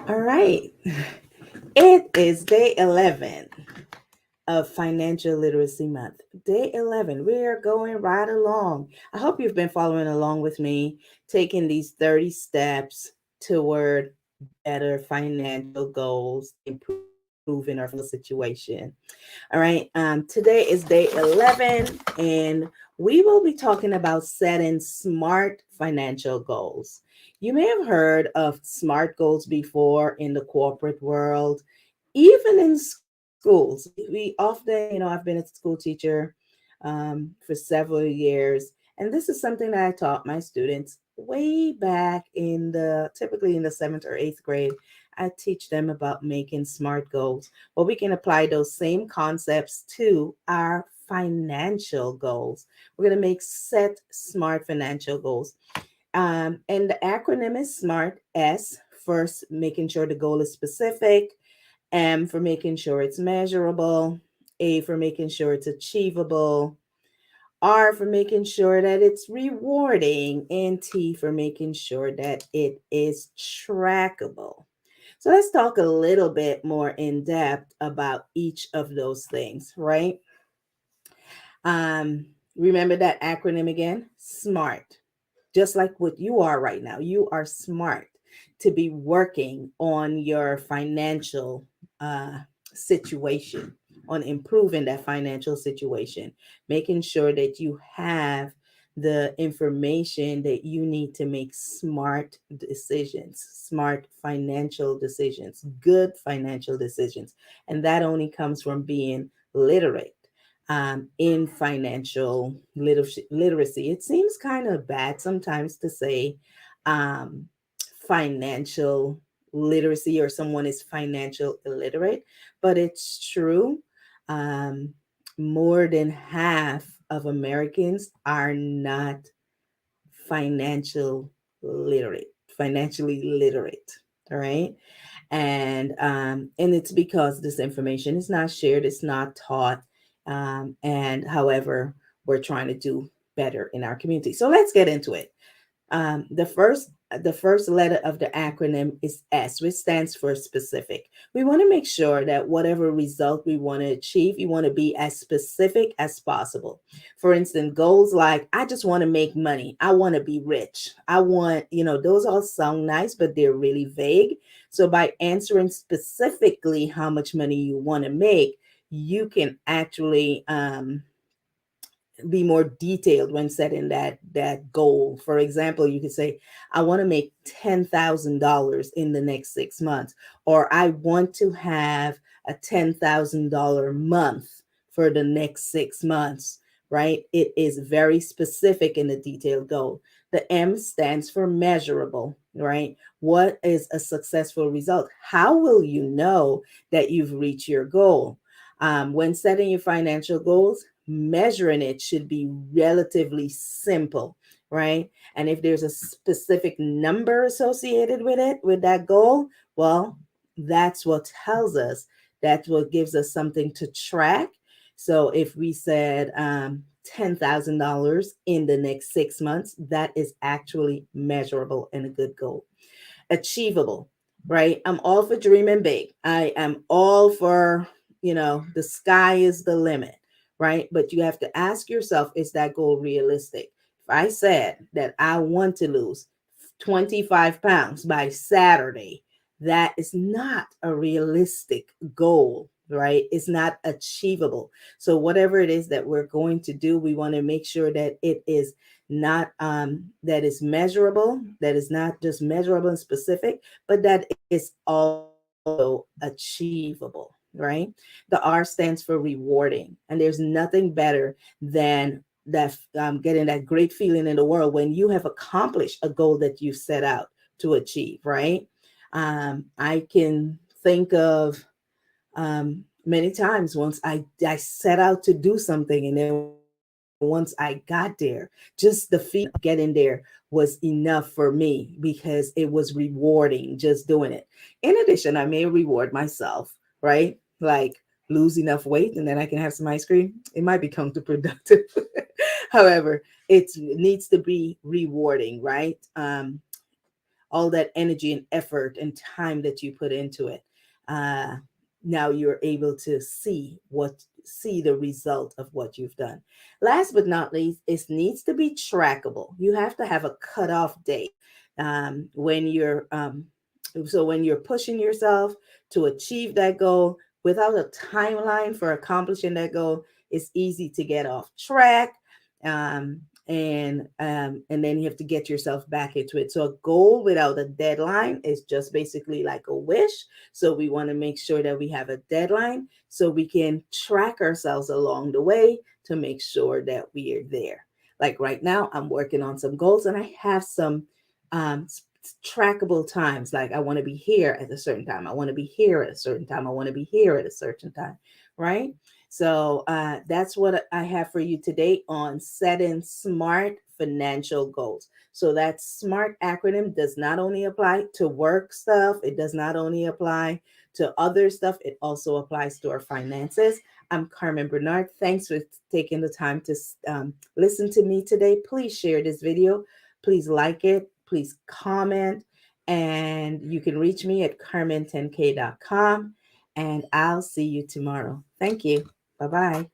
All right. It is day 11 of Financial Literacy Month. Day 11. We are going right along. I hope you've been following along with me, taking these 30 steps toward better financial goals, improving our financial situation. All right. Today is day 11, and we will be talking about setting smart financial goals. You may have heard of SMART goals before in the corporate world, even in schools. We often, I've been a school teacher for several years, and this is something that I taught my students way back typically in the seventh or eighth grade. I teach them about making SMART goals. Well, we can apply those same concepts to our financial goals. We're going to make set SMART financial goals. And the acronym is SMART. S, first, making sure the goal is specific. M, for making sure it's measurable. A, for making sure it's achievable. R, for making sure that it's rewarding. And T, for making sure that it is trackable. So let's talk a little bit more in depth about each of those things, right? Remember that acronym again? SMART. Just like what you are right now. You are smart to be working on your financial situation, on improving that financial situation, making sure that you have the information that you need to make smart decisions, smart financial decisions, good financial decisions. And that only comes from being literate in financial literacy. It seems kind of bad sometimes to say um, financial literacy or someone is financial illiterate, but it's true. Um, More than half of Americans are not financial financially literate. All right. And it's because this information is not shared, it's not taught. And however, we're trying to do better in our community. So let's get into it. The first letter of the acronym is S, which stands for specific. We want to make sure that whatever result we want to achieve, we want to be as specific as possible. For instance, goals like I just want to make money, I want to be rich, I want, those all sound nice, but they're really vague. So by answering specifically how much money you want to make, you can actually be more detailed when setting that goal. For example, you could say, I want to make $10,000 in the next 6 months, or I want to have a $10,000 month for the next 6 months. Right? It is very specific in the detailed goal. The M stands for measurable. Right? What is a successful result? How will you know that you've reached your goal? When setting your financial goals, measuring it should be relatively simple, right? And if there's a specific number associated with it, with that goal, well, that's what tells us, that's what gives us something to track. So if we said $10,000 in the next 6 months, that is actually measurable and a good goal. Achievable, right? I'm all for dreaming big. I am all for, the sky is the limit, right? But you have to ask yourself, is that goal realistic? If I said that I want to lose 25 pounds by Saturday, that is not a realistic goal, right? It's not achievable. So whatever it is that we're going to do, we want to make sure that it is not that is measurable, that is not just measurable and specific, but that is also achievable, right? The R stands for rewarding, and there's nothing better than that getting that great feeling in the world when you have accomplished a goal that you set out to achieve, right? I can think of many times once I set out to do something, and then once I got there, just the feeling of getting there was enough for me because it was rewarding just doing it. In addition, I may reward myself, right? Like lose enough weight and then I can have some ice cream. It might be counterproductive. However, it needs to be rewarding, right? all that energy and effort and time that you put into it. Uh, Now you're able to see the result of what you've done. Last but not least, it needs to be trackable. You have to have a cutoff date when you're so when you're pushing yourself to achieve that goal without a timeline for accomplishing that goal, it's easy to get off track. And then you have to get yourself back into it. So a goal without a deadline is just basically like a wish. So we want to make sure that we have a deadline so we can track ourselves along the way to make sure that we are there. Like right now, I'm working on some goals and I have some um, trackable times. Like I want to be here at a certain time. I want to be here at a certain time. I want to be here at a certain time. Right. So that's what I have for you today on setting smart financial goals. So that SMART acronym does not only apply to work stuff, it does not only apply to other stuff, it also applies to our finances. I'm Carmen Bernard. Thanks for taking the time to listen to me today. Please share this video. Please like it. Please comment. And you can reach me at carmen10k.com. And I'll see you tomorrow. Thank you. Bye bye.